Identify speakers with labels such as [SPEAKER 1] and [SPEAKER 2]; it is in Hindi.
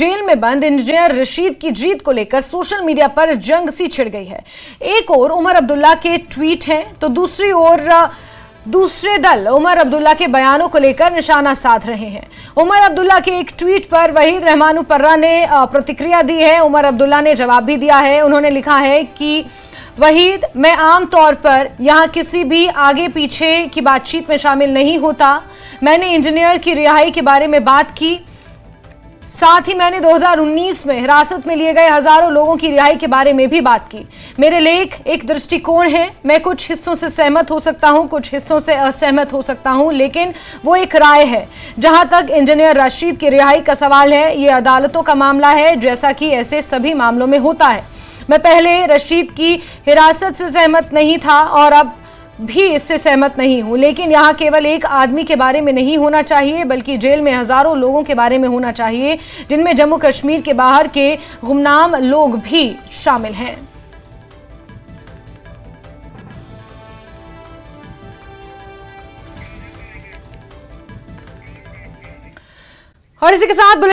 [SPEAKER 1] जेल में बंद इंजीनियर रशीद की जीत को लेकर सोशल मीडिया पर जंग सी छिड़ गई है। एक ओर उमर अब्दुल्ला के ट्वीट हैं तो दूसरी ओर दूसरे दल उमर अब्दुल्ला के बयानों को लेकर निशाना साध रहे हैं। उमर अब्दुल्ला के एक ट्वीट पर वहीद रहमानुपर्रा ने प्रतिक्रिया दी है। उमर अब्दुल्ला ने जवाब भी दिया है। उन्होंने लिखा है कि वहीद, मैं आम तौर पर यहां किसी भी आगे पीछे की बातचीत में शामिल नहीं होता। मैंने इंजीनियर की रिहाई के बारे में बात की, साथ ही मैंने 2019 में हिरासत में लिए गए हजारों लोगों की रिहाई के बारे में भी बात की। मेरे लेख एक दृष्टिकोण है। मैं कुछ हिस्सों से सहमत हो सकता हूं, कुछ हिस्सों से असहमत हो सकता हूं, लेकिन वो एक राय है। जहां तक इंजीनियर रशीद की रिहाई का सवाल है, ये अदालतों का मामला है, जैसा कि ऐसे सभी मामलों में होता है। मैं पहले रशीद की हिरासत से सहमत नहीं था और अब भी इससे सहमत नहीं हूं, लेकिन यहां केवल एक आदमी के बारे में नहीं होना चाहिए, बल्कि जेल में हजारों लोगों के बारे में होना चाहिए, जिनमें जम्मू कश्मीर के बाहर के गुमनाम लोग भी शामिल हैं। और इसी के साथ